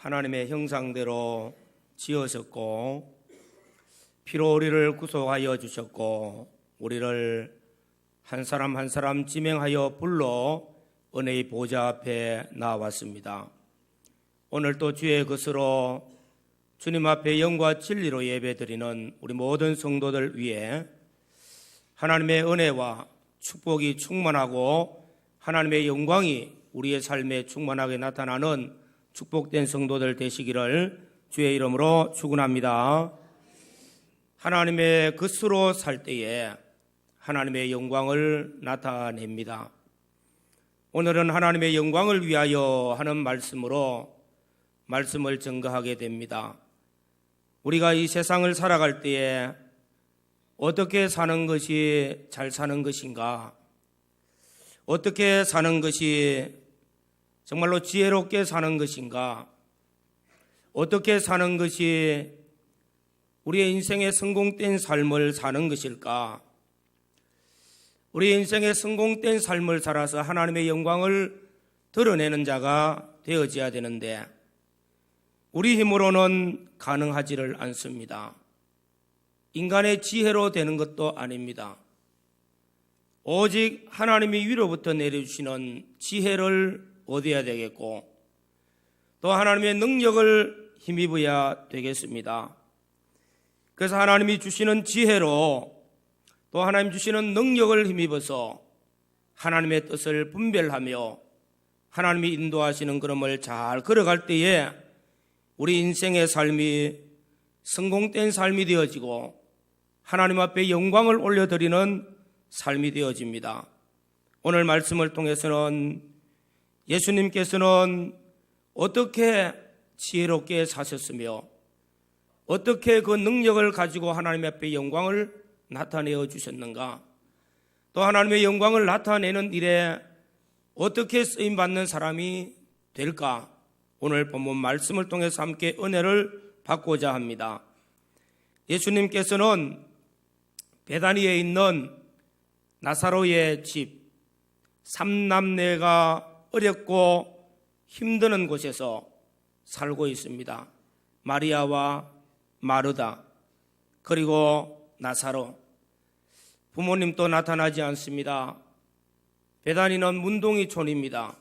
하나님의 형상대로 지으셨고 피로 우리를 구속하여 주셨고 우리를 한 사람 한 사람 지명하여 불러 은혜의 보좌 앞에 나왔습니다. 오늘도 주의 것으로 주님 앞에 영과 진리로 예배드리는 우리 모든 성도들 위해 하나님의 은혜와 축복이 충만하고 하나님의 영광이 우리의 삶에 충만하게 나타나는 축복된 성도들 되시기를 주의 이름으로 축원합니다. 하나님의 것으로 살 때에 하나님의 영광을 나타냅니다. 오늘은 하나님의 영광을 위하여 하는 말씀으로 말씀을 증거하게 됩니다. 우리가 이 세상을 살아갈 때에 어떻게 사는 것이 잘 사는 것인가? 어떻게 사는 것이 정말로 지혜롭게 사는 것인가? 어떻게 사는 것이 우리의 인생의 성공된 삶을 사는 것일까? 우리의 인생의 성공된 삶을 살아서 하나님의 영광을 드러내는 자가 되어져야 되는데 우리 힘으로는 가능하지를 않습니다. 인간의 지혜로 되는 것도 아닙니다. 오직 하나님이 위로부터 내려주시는 지혜를 얻어야 되겠고 또 하나님의 능력을 힘입어야 되겠습니다. 그래서 하나님이 주시는 지혜로 또 하나님 주시는 능력을 힘입어서 하나님의 뜻을 분별하며 하나님이 인도하시는 걸음을 잘 걸어갈 때에 우리 인생의 삶이 성공된 삶이 되어지고 하나님 앞에 영광을 올려드리는 삶이 되어집니다. 오늘 말씀을 통해서는 예수님께서는 어떻게 지혜롭게 사셨으며 어떻게 그 능력을 가지고 하나님 앞에 영광을 나타내어 주셨는가, 또 하나님의 영광을 나타내는 일에 어떻게 쓰임받는 사람이 될까, 오늘 본문 말씀을 통해서 함께 은혜를 받고자 합니다. 예수님께서는 베다니에 있는 나사로의 집, 삼남매가 어렵고 힘드는 곳에서 살고 있습니다. 마리아와 마르다 그리고 나사로. 부모님도 나타나지 않습니다. 베다니는 문동이촌입니다.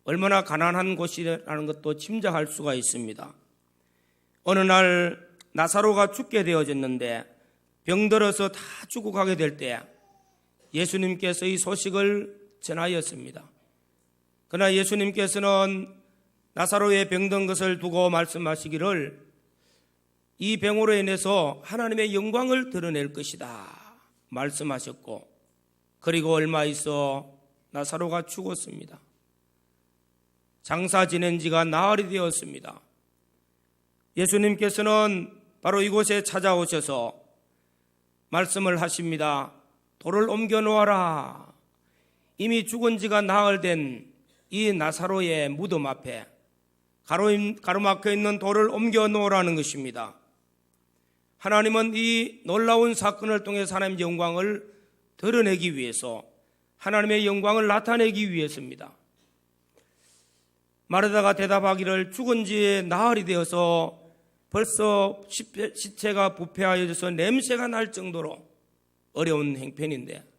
얼마나 가난한 곳이라는 것도 짐작할 수가 있습니다. 어느 날 나사로가 죽게 되어졌는데 병들어서 다 죽어가게 될 때 예수님께서 이 소식을 전하였습니다. 그러나 예수님께서는 나사로의 병든 것을 두고 말씀하시기를 이 병으로 인해서 하나님의 영광을 드러낼 것이다 말씀하셨고, 그리고 얼마 있어 나사로가 죽었습니다. 장사 지낸 지가 나흘이 되었습니다. 예수님께서는 바로 이곳에 찾아오셔서 말씀을 하십니다. 돌을 옮겨 놓아라. 이미 죽은 지가 나흘 된 이 나사로의 무덤 앞에 가로막혀 있는 돌을 옮겨 놓으라는 것입니다. 하나님은 이 놀라운 사건을 통해서 하나님의 영광을 드러내기 위해서, 하나님의 영광을 나타내기 위해서입니다. 마르다가 대답하기를 죽은 지 나흘이 되어서 벌써 시체가 부패하여져서 냄새가 날 정도로 어려운 형편인데,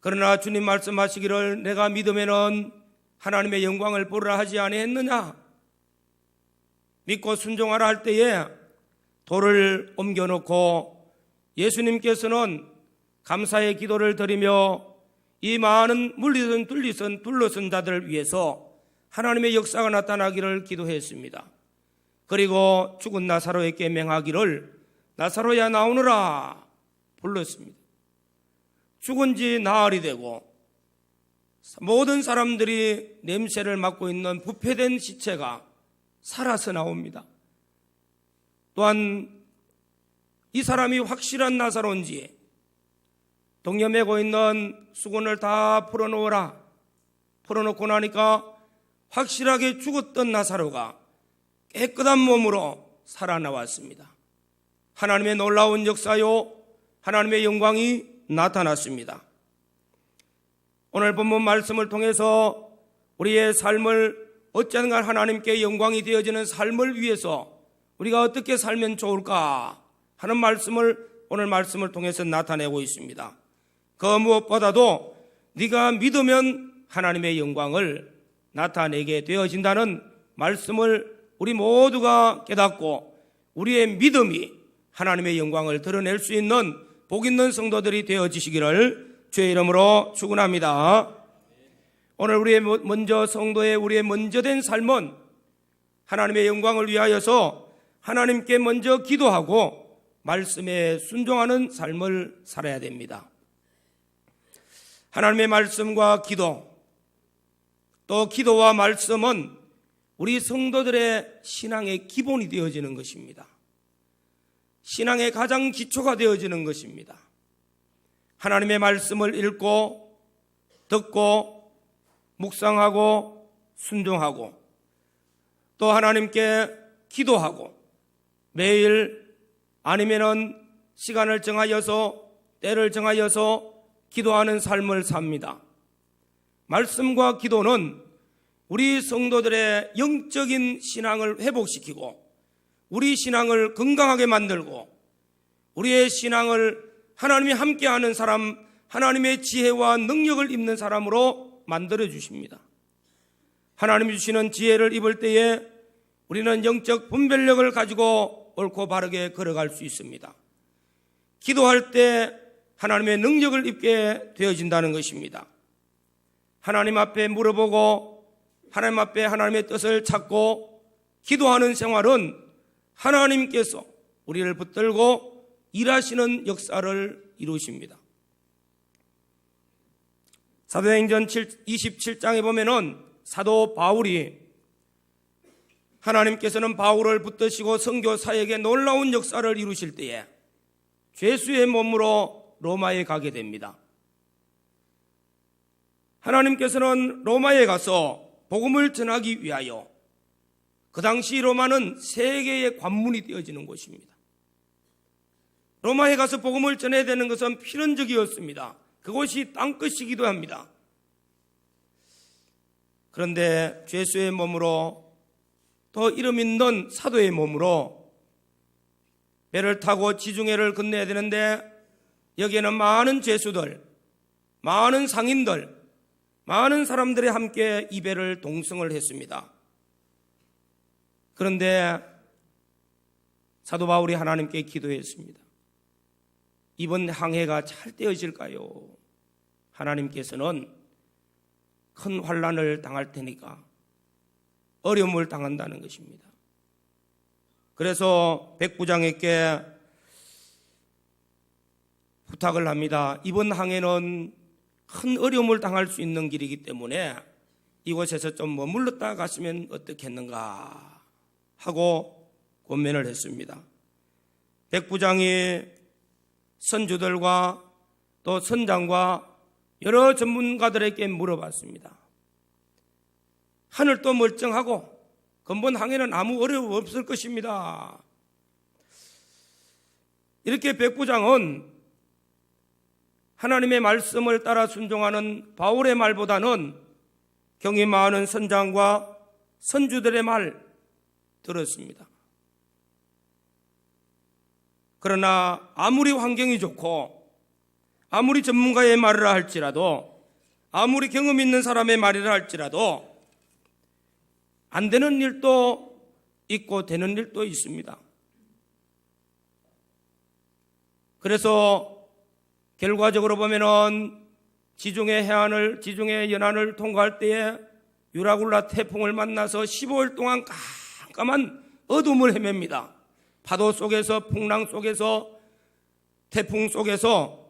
그러나 주님 말씀하시기를 내가 믿으면은 하나님의 영광을 보리라 하지 아니했느냐? 믿고 순종하라 할 때에 돌을 옮겨놓고 예수님께서는 감사의 기도를 드리며 이 많은 물리선 둘러선 자들을 위해서 하나님의 역사가 나타나기를 기도했습니다. 그리고 죽은 나사로에게 맹하기를 나사로야 나오너라 불렀습니다. 죽은 지 나흘이 되고 모든 사람들이 냄새를 맡고 있는 부패된 시체가 살아서 나옵니다. 또한 이 사람이 확실한 나사로인지 동여 메고 있는 수건을 다 풀어놓으라. 풀어놓고 나니까 확실하게 죽었던 나사로가 깨끗한 몸으로 살아나왔습니다. 하나님의 놀라운 역사요, 하나님의 영광이 나타났습니다. 오늘 본문 말씀을 통해서 우리의 삶을 어쨌든 하나님께 영광이 되어지는 삶을 위해서 우리가 어떻게 살면 좋을까 하는 말씀을 오늘 말씀을 통해서 나타내고 있습니다. 그 무엇보다도 네가 믿으면 하나님의 영광을 나타내게 되어진다는 말씀을 우리 모두가 깨닫고 우리의 믿음이 하나님의 영광을 드러낼 수 있는 복 있는 성도들이 되어지시기를 주의 이름으로 축원합니다. 오늘 우리의 우리의 먼저 된 삶은 하나님의 영광을 위하여서 하나님께 먼저 기도하고 말씀에 순종하는 삶을 살아야 됩니다. 하나님의 말씀과 기도, 또 기도와 말씀은 우리 성도들의 신앙의 기본이 되어지는 것입니다. 신앙의 가장 기초가 되어지는 것입니다. 하나님의 말씀을 읽고 듣고 묵상하고 순종하고 또 하나님께 기도하고 매일 아니면은 시간을 정하여서 때를 정하여서 기도하는 삶을 삽니다. 말씀과 기도는 우리 성도들의 영적인 신앙을 회복시키고 우리 신앙을 건강하게 만들고 우리의 신앙을 하나님이 함께하는 사람, 하나님의 지혜와 능력을 입는 사람으로 만들어 주십니다. 하나님이 주시는 지혜를 입을 때에 우리는 영적 분별력을 가지고 옳고 바르게 걸어갈 수 있습니다. 기도할 때 하나님의 능력을 입게 되어진다는 것입니다. 하나님 앞에 물어보고 하나님 앞에 하나님의 뜻을 찾고 기도하는 생활은 하나님께서 우리를 붙들고 일하시는 역사를 이루십니다. 사도행전 27장에 보면은 사도 바울이 하나님께서는 바울을 붙드시고 선교 사역에 놀라운 역사를 이루실 때에 죄수의 몸으로 로마에 가게 됩니다. 하나님께서는 로마에 가서 복음을 전하기 위하여 그 당시 로마는 세계의 관문이 되어지는 곳입니다. 로마에 가서 복음을 전해야 되는 것은 필연적이었습니다. 그곳이 땅끝이기도 합니다. 그런데 죄수의 몸으로 더 이름 있는 사도의 몸으로 배를 타고 지중해를 건너야 되는데 여기에는 많은 죄수들, 많은 상인들, 많은 사람들이 함께 이 배를 동승을 했습니다. 그런데 사도 바울이 하나님께 기도했습니다. 이번 항해가 잘 되어질까요? 하나님께서는 큰 환난을 당할 테니까 어려움을 당한다는 것입니다. 그래서 백부장에게 부탁을 합니다. 이번 항해는 큰 어려움을 당할 수 있는 길이기 때문에 이곳에서 좀 머물렀다 갔으면 어떻겠는가 하고 권면을 했습니다. 백부장이 선주들과 또 선장과 여러 전문가들에게 물어봤습니다. 하늘도 멀쩡하고 근본 항해는 아무 어려움 없을 것입니다. 이렇게 백부장은 하나님의 말씀을 따라 순종하는 바울의 말보다는 경이 많은 선장과 선주들의 말 들었습니다. 그러나 아무리 환경이 좋고 아무리 전문가의 말이라 할지라도 아무리 경험 있는 사람의 말이라 할지라도 안 되는 일도 있고 되는 일도 있습니다. 그래서 결과적으로 보면은 지중해 연안을 통과할 때에 유라굴라 태풍을 만나서 15일 동안 깜깜한 어둠을 헤맵니다. 파도 속에서, 풍랑 속에서, 태풍 속에서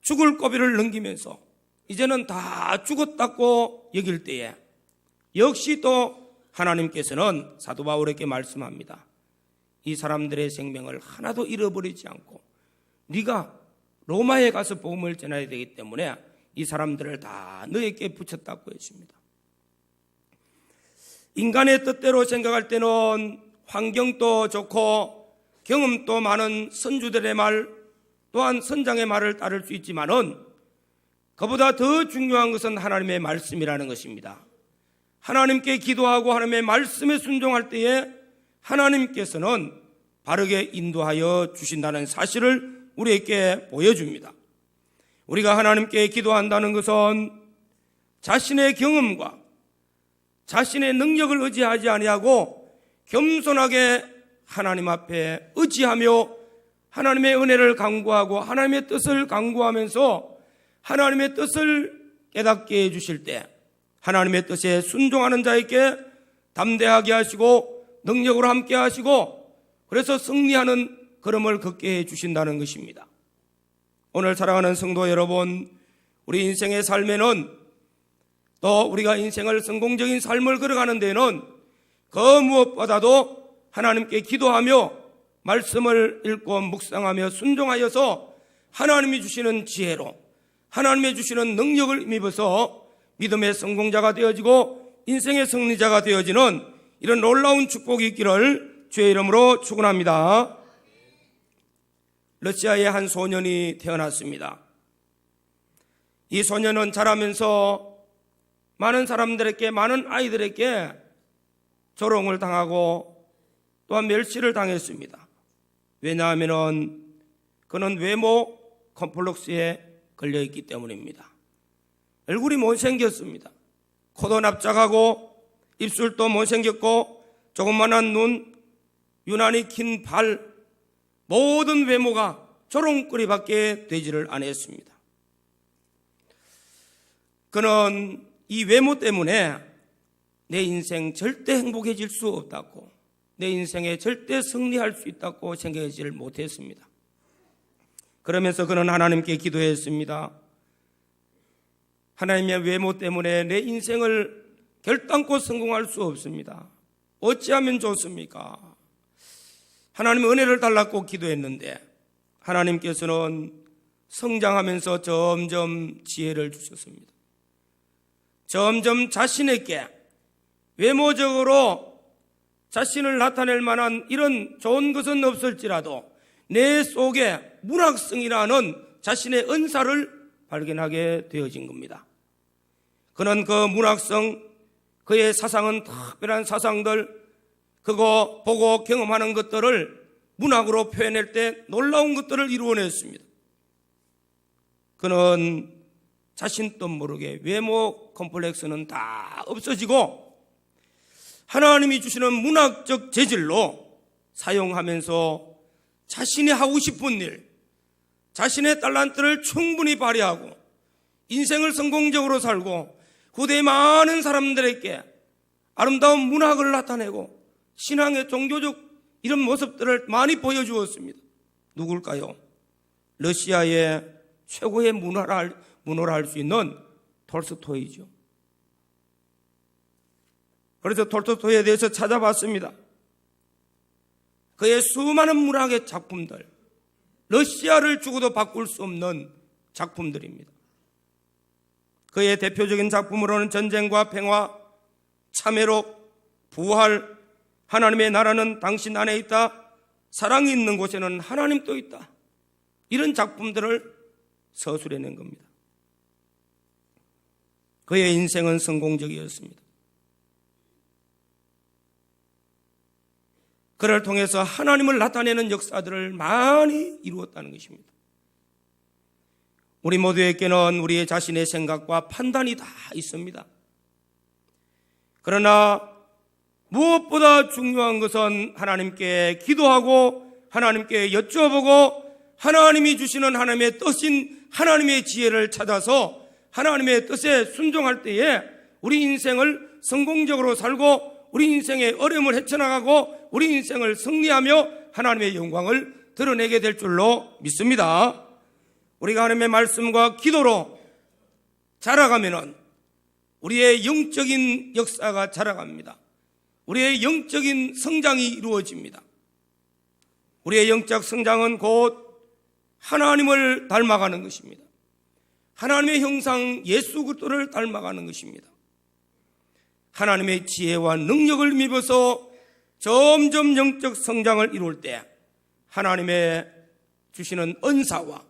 죽을 고비를 넘기면서 이제는 다 죽었다고 여길 때에 역시 또 하나님께서는 사도 바울에게 말씀합니다. 이 사람들의 생명을 하나도 잃어버리지 않고 네가 로마에 가서 복음을 전해야 되기 때문에 이 사람들을 다 너에게 붙였다고 했습니다. 인간의 뜻대로 생각할 때는 환경도 좋고 경험도 많은 선주들의 말 또한 선장의 말을 따를 수 있지만은 그보다 더 중요한 것은 하나님의 말씀이라는 것입니다. 하나님께 기도하고 하나님의 말씀에 순종할 때에 하나님께서는 바르게 인도하여 주신다는 사실을 우리에게 보여줍니다. 우리가 하나님께 기도한다는 것은 자신의 경험과 자신의 능력을 의지하지 아니하고 겸손하게 하나님 앞에 의지하며 하나님의 은혜를 간구하고 하나님의 뜻을 간구하면서 하나님의 뜻을 깨닫게 해주실 때 하나님의 뜻에 순종하는 자에게 담대하게 하시고 능력으로 함께 하시고 그래서 승리하는 걸음을 걷게 해주신다는 것입니다. 오늘 사랑하는 성도 여러분, 우리 인생의 삶에는 또 우리가 인생을 성공적인 삶을 걸어가는 데는 그 무엇보다도 하나님께 기도하며 말씀을 읽고 묵상하며 순종하여서 하나님이 주시는 지혜로 하나님이 주시는 능력을 힘입어서 믿음의 성공자가 되어지고 인생의 승리자가 되어지는 이런 놀라운 축복이 있기를 주의 이름으로 축원합니다. 러시아의 한 소년이 태어났습니다. 이 소년은 자라면서 많은 사람들에게, 많은 아이들에게 조롱을 당하고 또한 멸시를 당했습니다. 왜냐하면 그는 외모 컴플렉스에 걸려있기 때문입니다. 얼굴이 못생겼습니다. 코도 납작하고 입술도 못생겼고 조그만한 눈, 유난히 긴 발, 모든 외모가 조롱거리밖에 되지를 않았습니다. 그는 이 외모 때문에 내 인생 절대 행복해질 수 없다고, 내 인생에 절대 승리할 수 있다고 생각하지를 못했습니다. 그러면서 그는 하나님께 기도했습니다. 하나님의 외모 때문에 내 인생을 결단코 성공할 수 없습니다. 어찌하면 좋습니까? 하나님의 은혜를 달라고 기도했는데 하나님께서는 성장하면서 점점 지혜를 주셨습니다. 점점 자신에게 외모적으로 자신을 나타낼 만한 이런 좋은 것은 없을지라도 내 속에 문학성이라는 자신의 은사를 발견하게 되어진 겁니다. 그는 그 문학성, 그의 사상은 특별한 사상들, 그거 보고 경험하는 것들을 문학으로 표현할 때 놀라운 것들을 이루어냈습니다. 그는 자신도 모르게 외모 컴플렉스는 다 없어지고 하나님이 주시는 문학적 재질로 사용하면서 자신이 하고 싶은 일, 자신의 달란트를 충분히 발휘하고 인생을 성공적으로 살고 후대의 많은 사람들에게 아름다운 문학을 나타내고 신앙의 종교적 이런 모습들을 많이 보여주었습니다. 누굴까요? 러시아의 최고의 문호라 할 수 있는 톨스토이죠. 그래서 톨스토이에 대해서 찾아봤습니다. 그의 수많은 문학의 작품들, 러시아를 주고도 바꿀 수 없는 작품들입니다. 그의 대표적인 작품으로는 전쟁과 평화, 참회록, 부활, 하나님의 나라는 당신 안에 있다, 사랑이 있는 곳에는 하나님도 있다, 이런 작품들을 서술해낸 겁니다. 그의 인생은 성공적이었습니다. 그를 통해서 하나님을 나타내는 역사들을 많이 이루었다는 것입니다. 우리 모두에게는 우리의 자신의 생각과 판단이 다 있습니다. 그러나 무엇보다 중요한 것은 하나님께 기도하고 하나님께 여쭤보고 하나님이 주시는 하나님의 뜻인 하나님의 지혜를 찾아서 하나님의 뜻에 순종할 때에 우리 인생을 성공적으로 살고 우리 인생의 어려움을 헤쳐나가고 우리 인생을 승리하며 하나님의 영광을 드러내게 될 줄로 믿습니다. 우리가 하나님의 말씀과 기도로 자라가면은 우리의 영적인 역사가 자라갑니다. 우리의 영적인 성장이 이루어집니다. 우리의 영적 성장은 곧 하나님을 닮아가는 것입니다. 하나님의 형상 예수 그리스도를 닮아가는 것입니다. 하나님의 지혜와 능력을 입어서 점점 영적 성장을 이룰 때 하나님의 주시는 은사와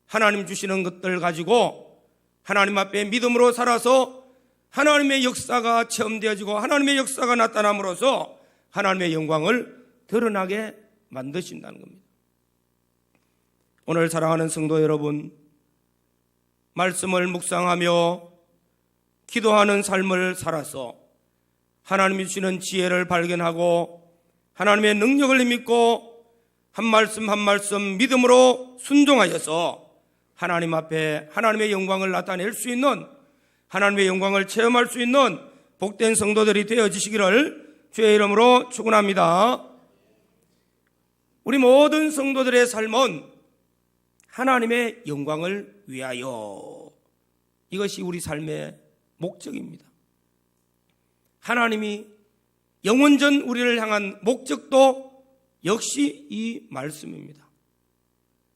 하나님 주시는 것들 가지고 하나님 앞에 믿음으로 살아서 하나님의 역사가 체험되어지고 하나님의 역사가 나타남으로써 하나님의 영광을 드러나게 만드신다는 겁니다. 오늘 사랑하는 성도 여러분, 말씀을 묵상하며 기도하는 삶을 살아서 하나님이 주시는 지혜를 발견하고 하나님의 능력을 믿고 한 말씀 한 말씀 믿음으로 순종하여서 하나님 앞에 하나님의 영광을 나타낼 수 있는, 하나님의 영광을 체험할 수 있는 복된 성도들이 되어지시기를 주의 이름으로 축원합니다. 우리 모든 성도들의 삶은 하나님의 영광을 위하여, 이것이 우리 삶의 목적입니다. 하나님이 영원전 우리를 향한 목적도 역시 이 말씀입니다.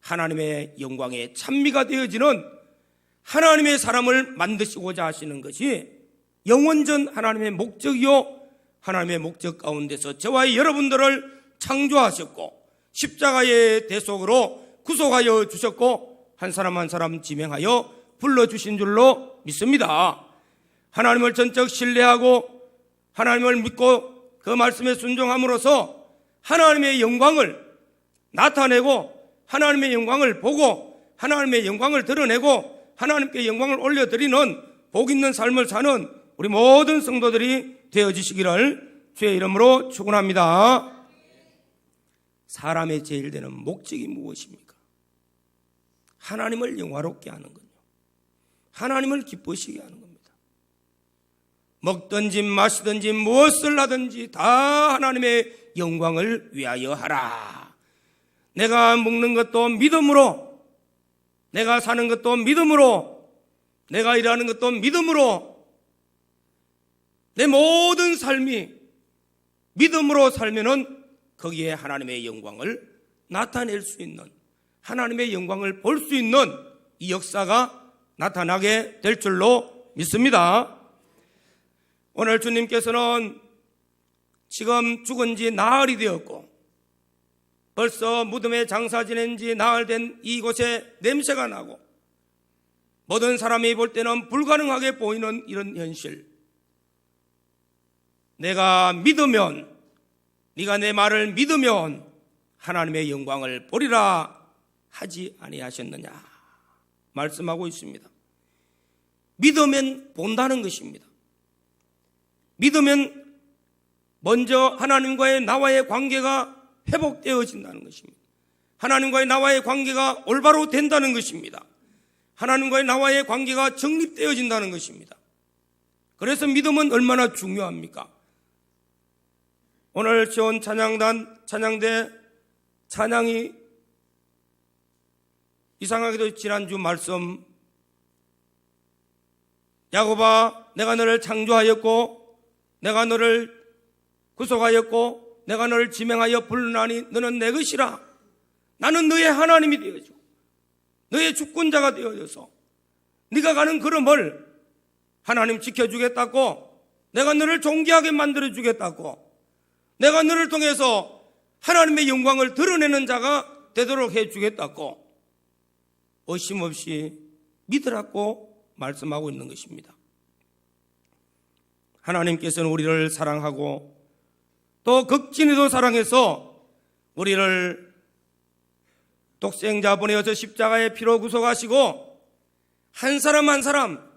하나님의 영광의 찬미가 되어지는 하나님의 사람을 만드시고자 하시는 것이 영원전 하나님의 목적이요, 하나님의 목적 가운데서 저와 여러분들을 창조하셨고 십자가의 대속으로 구속하여 주셨고 한 사람 한 사람 지명하여 불러주신 줄로 믿습니다. 하나님을 전적 신뢰하고 하나님을 믿고 그 말씀에 순종함으로써 하나님의 영광을 나타내고 하나님의 영광을 보고 하나님의 영광을 드러내고 하나님께 영광을 올려드리는 복 있는 삶을 사는 우리 모든 성도들이 되어지시기를 주의 이름으로 축원합니다. 사람의 제일 되는 목적이 무엇입니까? 하나님을 영화롭게 하는 거요, 하나님을 기쁘시게 하는 겁니다. 먹든지 마시든지 무엇을 하든지 다 하나님의 영광을 위하여 하라. 내가 먹는 것도 믿음으로, 내가 사는 것도 믿음으로, 내가 일하는 것도 믿음으로, 내 모든 삶이 믿음으로 살면은 거기에 하나님의 영광을 나타낼 수 있는, 하나님의 영광을 볼 수 있는 이 역사가 나타나게 될 줄로 믿습니다. 오늘 주님께서는 지금 죽은 지 나흘이 되었고 벌써 무덤에 장사 지낸 지 나흘 된 이곳에 냄새가 나고 모든 사람이 볼 때는 불가능하게 보이는 이런 현실, 내가 믿으면, 네가 내 말을 믿으면 하나님의 영광을 보리라 하지 아니하셨느냐 말씀하고 있습니다. 믿으면 본다는 것입니다. 믿으면 먼저 하나님과의 나와의 관계가 회복되어진다는 것입니다. 하나님과의 나와의 관계가 올바로 된다는 것입니다. 하나님과의 나와의 관계가 정립되어진다는 것입니다. 그래서 믿음은 얼마나 중요합니까? 오늘 시온 찬양대 찬양이 이상하게도 지난주 말씀, 야곱아 내가 너를 창조하였고 내가 너를 구속하였고 내가 너를 지명하여 부르나니 너는 내 것이라. 나는 너의 하나님이 되어주고 너의 주권자가 되어져서 네가 가는 걸음을 하나님 지켜주겠다고, 내가 너를 존귀하게 만들어주겠다고, 내가 너를 통해서 하나님의 영광을 드러내는 자가 되도록 해주겠다고 의심 없이 믿으라고 말씀하고 있는 것입니다. 하나님께서는 우리를 사랑하고 또 극진히도 사랑해서 우리를 독생자 보내어서 십자가의 피로 구속하시고 한 사람 한 사람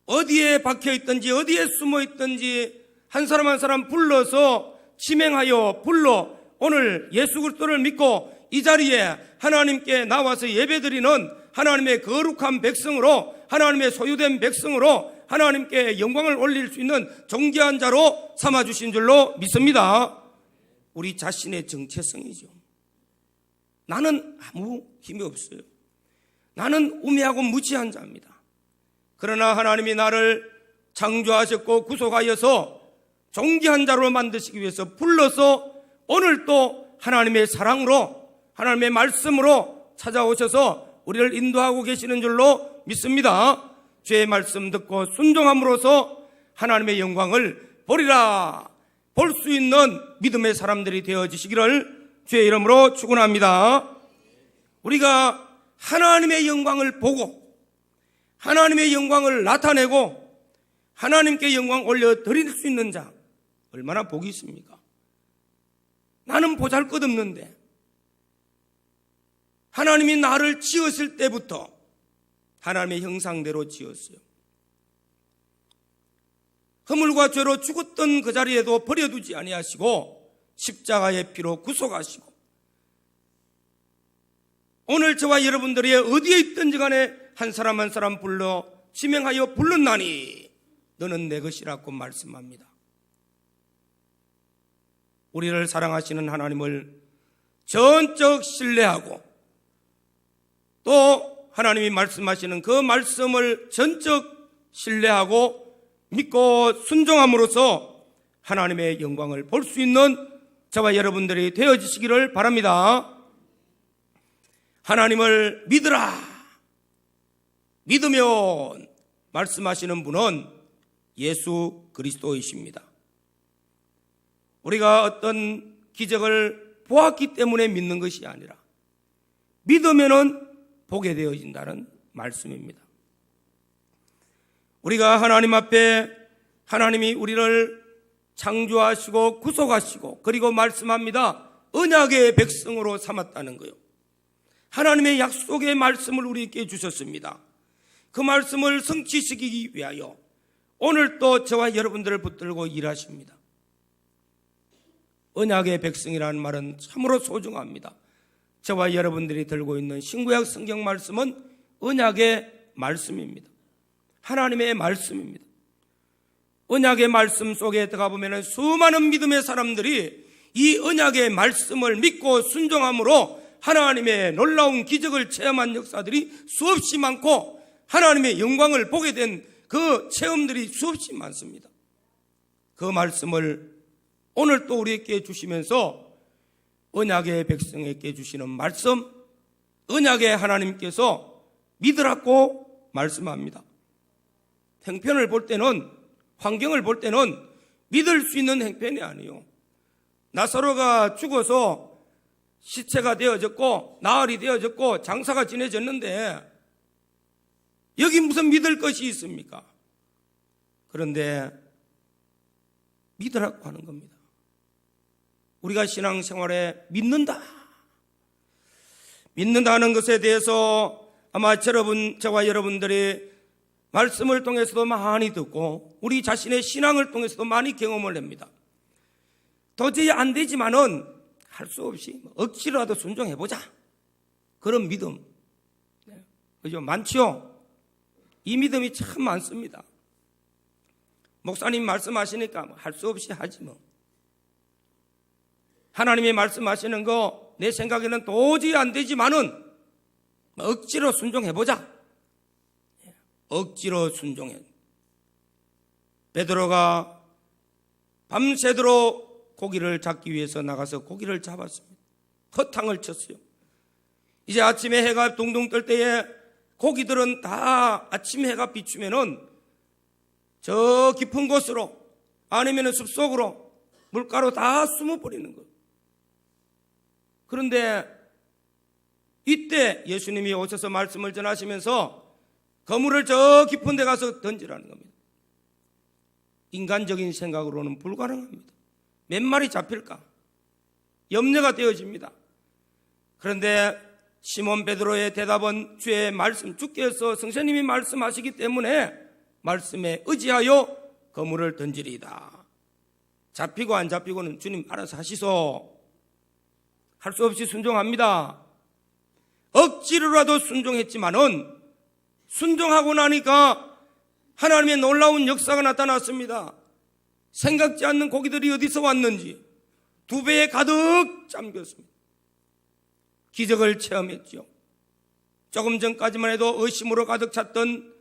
어디에 박혀있든지 어디에 숨어있든지 한 사람 한 사람 불러서 지명하여 불러 오늘 예수 그리스도를 믿고 이 자리에 하나님께 나와서 예배드리는 하나님의 거룩한 백성으로, 하나님의 소유된 백성으로 하나님께 영광을 올릴 수 있는 존귀한 자로 삼아주신 줄로 믿습니다. 우리 자신의 정체성이죠. 나는 아무 힘이 없어요. 나는 우매하고 무지한 자입니다. 그러나 하나님이 나를 창조하셨고 구속하여서 존귀한 자로 만드시기 위해서 불러서 오늘 또 하나님의 사랑으로, 하나님의 말씀으로 찾아오셔서 우리를 인도하고 계시는 줄로 믿습니다. 주의 말씀 듣고 순종함으로써 하나님의 영광을 보리라, 볼 수 있는 믿음의 사람들이 되어지시기를 주의 이름으로 축원합니다. 우리가 하나님의 영광을 보고 하나님의 영광을 나타내고 하나님께 영광 올려드릴 수 있는 자 얼마나 복이 있습니까? 나는 보잘것없는데 하나님이 나를 지었을 때부터 하나님의 형상대로 지었어요. 허물과 죄로 죽었던 그 자리에도 버려두지 아니하시고 십자가의 피로 구속하시고 오늘 저와 여러분들이 어디에 있든지 간에 한 사람 한 사람 불러 지명하여 불렀나니 너는 내 것이라고 말씀합니다. 우리를 사랑하시는 하나님을 전적 신뢰하고 또 하나님이 말씀하시는 그 말씀을 전적 신뢰하고 믿고 순종함으로써 하나님의 영광을 볼 수 있는 저와 여러분들이 되어지시기를 바랍니다. 하나님을 믿으라. 믿으면 말씀하시는 분은 예수 그리스도이십니다. 우리가 어떤 기적을 보았기 때문에 믿는 것이 아니라 믿으면은 보게 되어진다는 말씀입니다. 우리가 하나님 앞에 하나님이 우리를 창조하시고 구속하시고 그리고 말씀합니다. 언약의 백성으로 삼았다는 거요. 하나님의 약속의 말씀을 우리에게 주셨습니다. 그 말씀을 성취시키기 위하여 오늘 또 저와 여러분들을 붙들고 일하십니다. 언약의 백성이라는 말은 참으로 소중합니다. 저와 여러분들이 들고 있는 신구약 성경 말씀은 언약의 말씀입니다. 하나님의 말씀입니다. 언약의 말씀 속에 들어가 보면 수많은 믿음의 사람들이 이 언약의 말씀을 믿고 순종함으로 하나님의 놀라운 기적을 체험한 역사들이 수없이 많고 하나님의 영광을 보게 된 그 체험들이 수없이 많습니다. 그 말씀을 오늘 또 우리에게 주시면서 언약의 백성에게 주시는 말씀, 언약의 하나님께서 믿으라고 말씀합니다. 형편을 볼 때는, 환경을 볼 때는 믿을 수 있는 형편이 아니에요. 나사로가 죽어서 시체가 되어졌고 나흘이 되어졌고 장사가 지내졌는데 여기 무슨 믿을 것이 있습니까? 그런데 믿으라고 하는 겁니다. 우리가 신앙생활에 믿는다는 것에 대해서 아마 저와 여러분들이 말씀을 통해서도 많이 듣고 우리 자신의 신앙을 통해서도 많이 경험을 합니다. 도저히 안 되지만은 할 수 없이 억지로라도 순종해보자. 그런 믿음. 그죠? 많지요? 이 믿음이 참 많습니다. 목사님 말씀하시니까 할 수 없이 하지 뭐. 하나님이 말씀하시는 거 내 생각에는 도저히 안 되지만은 억지로 순종해보자. 억지로 순종해. 베드로가 밤새도록 고기를 잡기 위해서 나가서 고기를 잡았습니다. 허탕을 쳤어요. 이제 아침에 해가 둥둥 뜰 때에 고기들은 다 아침 해가 비추면은 저 깊은 곳으로 아니면은 숲속으로 물가로 다 숨어버리는 거예요. 그런데 이때 예수님이 오셔서 말씀을 전하시면서 그물을 저 깊은 데 가서 던지라는 겁니다. 인간적인 생각으로는 불가능합니다. 몇 마리 잡힐까? 염려가 되어집니다. 그런데 시몬 베드로의 대답은 주의 말씀, 주께서 성령님이 말씀하시기 때문에 말씀에 의지하여 그물을 던지리이다. 잡히고 안 잡히고는 주님 알아서 하시소. 할 수 없이 순종합니다. 억지로라도 순종했지만은 순종하고 나니까 하나님의 놀라운 역사가 나타났습니다. 생각지 않는 고기들이 어디서 왔는지 2배에 가득 잠겼습니다. 기적을 체험했죠. 조금 전까지만 해도 의심으로 가득 찼던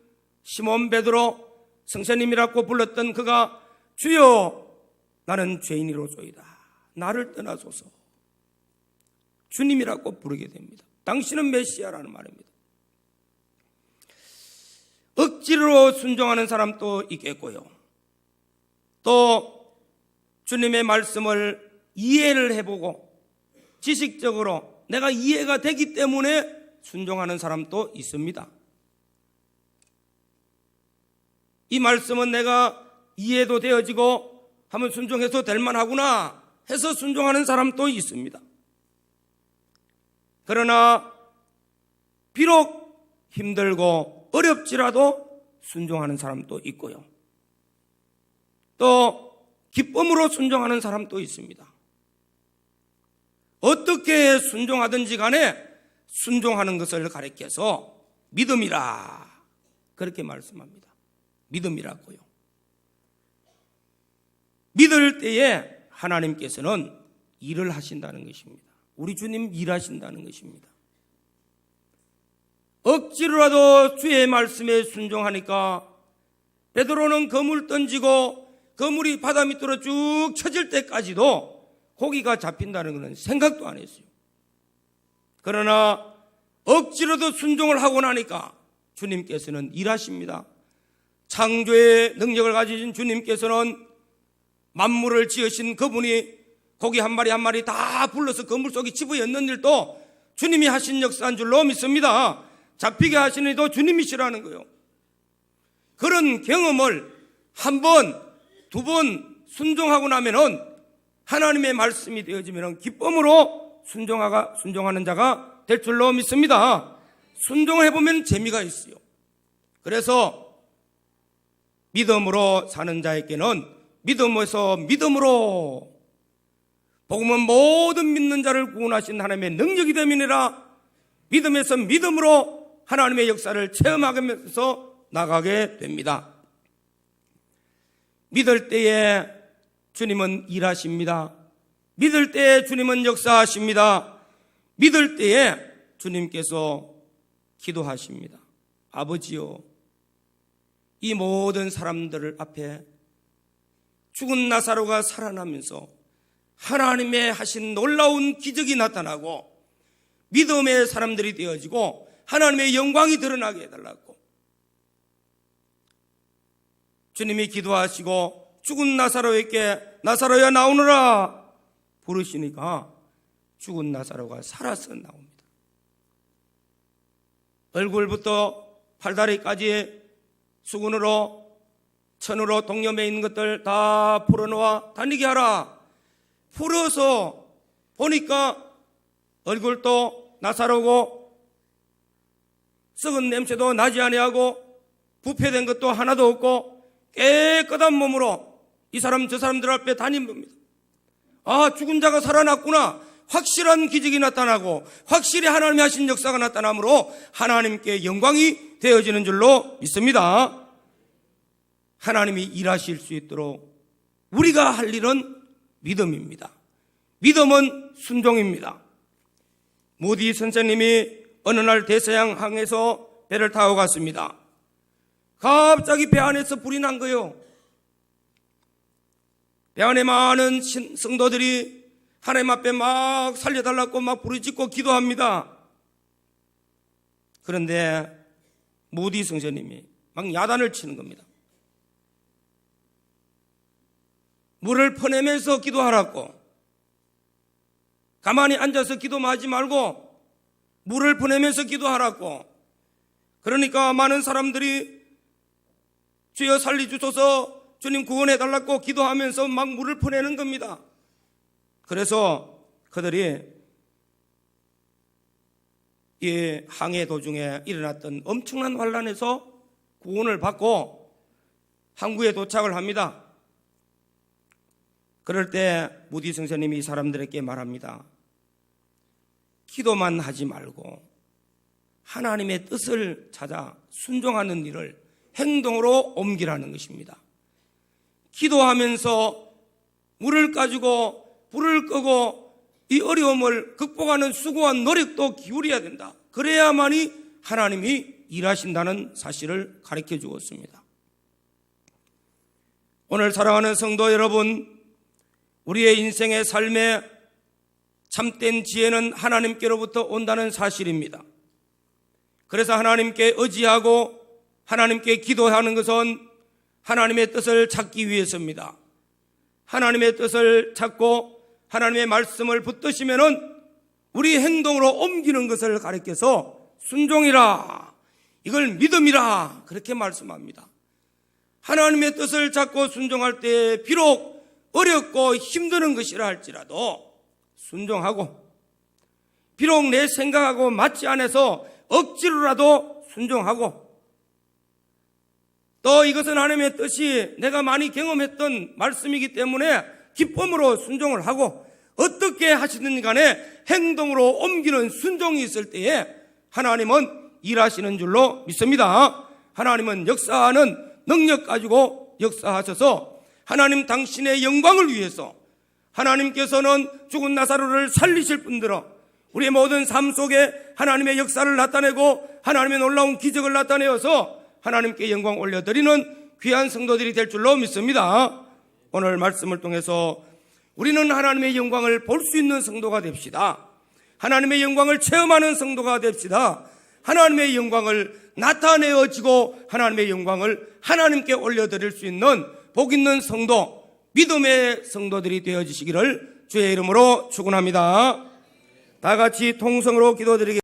시몬 베드로, 성령님이라고 불렀던 그가 주여 나는 죄인이로소이다. 나를 떠나소서. 주님이라고 부르게 됩니다. 당신은 메시아라는 말입니다. 억지로 순종하는 사람도 있겠고요. 또 주님의 말씀을 이해를 해보고 지식적으로 내가 이해가 되기 때문에 순종하는 사람도 있습니다. 이 말씀은 내가 이해도 되어지고 하면 순종해서 될 만하구나 해서 순종하는 사람도 있습니다. 그러나 비록 힘들고 어렵지라도 순종하는 사람도 있고요. 또 기쁨으로 순종하는 사람도 있습니다. 어떻게 순종하든지 간에 순종하는 것을 가리켜서 믿음이라 그렇게 말씀합니다. 믿음이라고요. 믿을 때에 하나님께서는 일을 하신다는 것입니다. 우리 주님 일하신다는 것입니다. 억지로라도 주의 말씀에 순종하니까 베드로는 그물 던지고 그물이 바다 밑으로 쭉 쳐질 때까지도 고기가 잡힌다는 것은 생각도 안 했어요. 그러나 억지로도 순종을 하고 나니까 주님께서는 일하십니다. 창조의 능력을 가지신 주님께서는 만물을 지으신 그분이 고기 한 마리 한 마리 다 불러서 그물 속에 집어넣는 일도 주님이 하신 역사인 줄로 믿습니다. 잡히게 하시는 일도 주님이시라는 거예요. 그런 경험을 한 번, 두 번 순종하고 나면은 하나님의 말씀이 되어지면 기쁨으로 순종하는 자가 될 줄로 믿습니다. 순종을 해보면 재미가 있어요. 그래서 믿음으로 사는 자에게는 믿음에서 믿음으로 복음은 모든 믿는 자를 구원하신 하나님의 능력이 됨이니라. 믿음에서 믿음으로 하나님의 역사를 체험하면서 나가게 됩니다. 믿을 때에 주님은 일하십니다. 믿을 때에 주님은 역사하십니다. 믿을 때에 주님께서 기도하십니다. 아버지요, 이 모든 사람들 앞에 죽은 나사로가 살아나면서 하나님의 하신 놀라운 기적이 나타나고 믿음의 사람들이 되어지고 하나님의 영광이 드러나게 해달라고 주님이 기도하시고 죽은 나사로에게 나사로야 나오너라 부르시니까 죽은 나사로가 살아서 나옵니다. 얼굴부터 팔다리까지 수건으로 천으로 동염에 있는 것들 다 풀어놓아 다니게 하라. 풀어서 보니까 얼굴도 나사로고 썩은 냄새도 나지 아니하고 부패된 것도 하나도 없고 깨끗한 몸으로 이 사람 저 사람들 앞에 다닌 겁니다. 아, 죽은 자가 살아났구나. 확실한 기적이 나타나고 확실히 하나님이 하신 역사가 나타나므로 하나님께 영광이 되어지는 줄로 믿습니다. 하나님이 일하실 수 있도록 우리가 할 일은 믿음입니다. 믿음은 순종입니다. 모디 선생님이 어느 날 대서양항에서 배를 타고 갔습니다. 갑자기 배 안에서 불이 난 거예요. 배 안에 많은 성도들이 하나님 앞에 막 살려달라고 막 부르짖고 기도합니다. 그런데 모디 선생님이 막 야단을 치는 겁니다. 물을 퍼내면서 기도하라고. 가만히 앉아서 기도만 하지 말고 물을 퍼내면서 기도하라고. 그러니까 많은 사람들이 주여 살려주소서, 주님 구원해달라고 기도하면서 막 물을 퍼내는 겁니다. 그래서 그들이 이 항해 도중에 일어났던 엄청난 환란에서 구원을 받고 항구에 도착을 합니다. 그럴 때 무디 선생님이 이 사람들에게 말합니다. 기도만 하지 말고 하나님의 뜻을 찾아 순종하는 일을 행동으로 옮기라는 것입니다. 기도하면서 물을 가지고 불을 끄고 이 어려움을 극복하는 수고한 노력도 기울여야 된다. 그래야만이 하나님이 일하신다는 사실을 가르쳐 주었습니다. 오늘 사랑하는 성도 여러분, 우리의 인생의 삶에 참된 지혜는 하나님께로부터 온다는 사실입니다. 그래서 하나님께 의지하고 하나님께 기도하는 것은 하나님의 뜻을 찾기 위해서입니다. 하나님의 뜻을 찾고 하나님의 말씀을 붙드시면은 우리 행동으로 옮기는 것을 가르쳐서 순종이라, 이걸 믿음이라 그렇게 말씀합니다. 하나님의 뜻을 잡고 순종할 때 비록 어렵고 힘드는 것이라 할지라도 순종하고, 비록 내 생각하고 맞지 않아서 억지로라도 순종하고, 또 이것은 하나님의 뜻이 내가 많이 경험했던 말씀이기 때문에 기쁨으로 순종을 하고, 어떻게 하시든 간에 행동으로 옮기는 순종이 있을 때에 하나님은 일하시는 줄로 믿습니다. 하나님은 역사하는 능력 가지고 역사하셔서 하나님 당신의 영광을 위해서 하나님께서는 죽은 나사로를 살리실 뿐더러 우리의 모든 삶 속에 하나님의 역사를 나타내고 하나님의 놀라운 기적을 나타내어서 하나님께 영광 올려드리는 귀한 성도들이 될 줄로 믿습니다. 오늘 말씀을 통해서 우리는 하나님의 영광을 볼 수 있는 성도가 됩시다. 하나님의 영광을 체험하는 성도가 됩시다. 하나님의 영광을 나타내어지고 하나님의 영광을 하나님께 올려드릴 수 있는 복 있는 성도, 믿음의 성도들이 되어지시기를 주의 이름으로 축원합니다. 다 같이 통성으로 기도드리겠습니다.